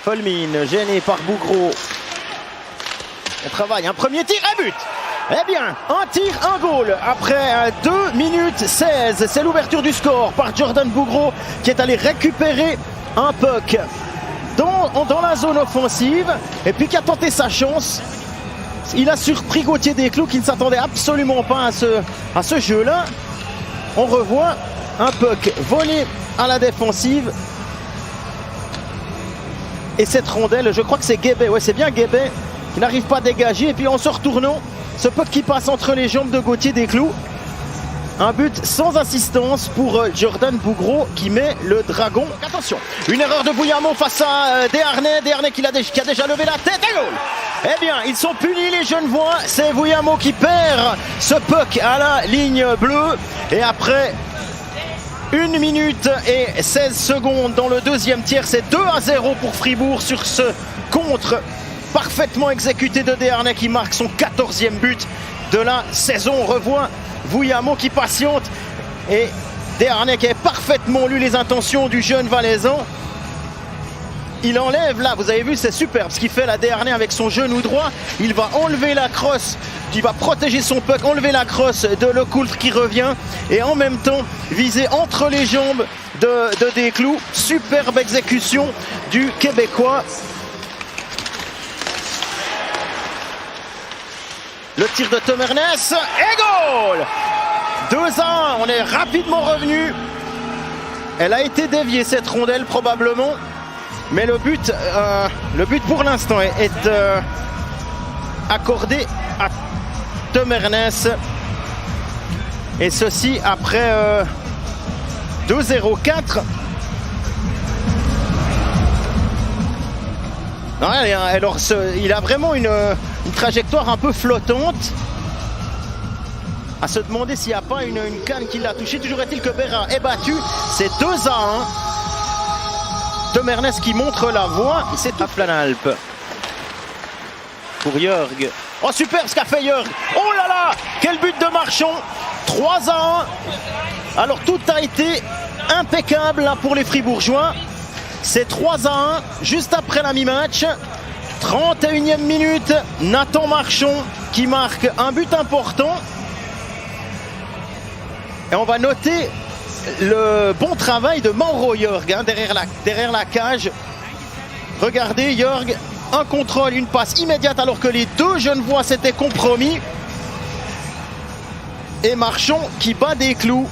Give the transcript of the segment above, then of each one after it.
Folmine, gêné par Bougro. On travaille, un premier tir et but. Eh bien, un tir, un goal. Après 2 minutes 16, c'est l'ouverture du score par Jordan Bougro qui est allé récupérer un puck dans la zone offensive et puis qui a tenté sa chance. Il a surpris Gauthier Desclous qui ne s'attendait absolument pas à ce jeu-là. On revoit un puck volé à la défensive. Et cette rondelle, je crois que c'est Guébet, ouais c'est bien Guébet, qui n'arrive pas à dégager. Et puis en se retournant, ce puck qui passe entre les jambes de Gauthier Desclous. Un but sans assistance pour Jordan Bougro qui met le dragon. Attention, une erreur de Bouillamo face à Desharnais. Desharnais qui a déjà levé la tête et goal. Eh bien, ils sont punis les Genevois. C'est Bouillamo qui perd ce puck à la ligne bleue. Et après 1 minute et 16 secondes dans le deuxième tiers, c'est 2-0 pour Fribourg sur ce contre parfaitement exécuté de Desharnais qui marque son 14e but de la saison. On revoit Bouillamo qui patiente et Desharnais qui a parfaitement lu les intentions du jeune Valaisan. Il enlève là, vous avez vu, c'est superbe ce qu'il fait là, Desharnais avec son genou droit. Il va enlever la crosse, il va protéger son puck, enlever la crosse de Lecoultre qui revient et en même temps viser entre les jambes de Desclous. Superbe exécution du Québécois. Le tir de Tom Ernest et goal. 2-1, on est rapidement revenu. Elle a été déviée cette rondelle probablement. Mais le but pour l'instant est accordé à Tom Ernest. Et ceci après 2-0-4. Alors, il a vraiment une trajectoire un peu flottante. À se demander s'il n'y a pas une canne qui l'a touché. Toujours est-il que Berra est battu. C'est 2-1. Tom Ernest qui montre la voie. C'est à Planalp. Pour Jörg. Oh super ce qu'a fait Jörg. Oh là là. Quel but de Marchand. 3-1. Alors tout a été impeccable là pour les Fribourgeois. C'est 3-1 juste après la mi-match. 31e minute. Nathan Marchand qui marque un but important. Et on va noter le bon travail de Mauro Jörg derrière la cage. Regardez Jörg, un contrôle, une passe immédiate alors que les deux Genevois s'étaient compromis. Et Marchand qui bat Desclous.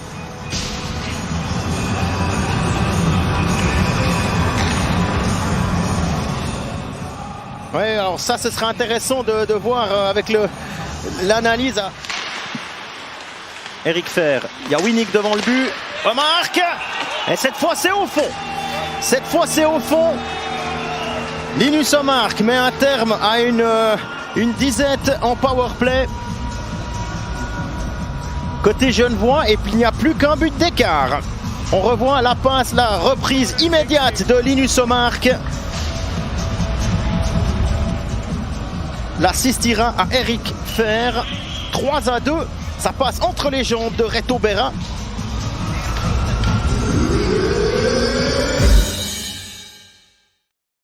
Ouais, alors ça, ce sera intéressant de voir avec l'analyse. Eric Fer, il y a Winnick devant le but. Remarque. Et cette fois, c'est au fond. Cette fois, c'est au fond. Linus Omark met un terme à une disette en powerplay. Côté Genevois, et puis il n'y a plus qu'un but d'écart. On revoit la passe, la reprise immédiate de Linus Omark. L'assist ira à Eric Fer. 3-2. Ça passe entre les jambes de Reto Berra.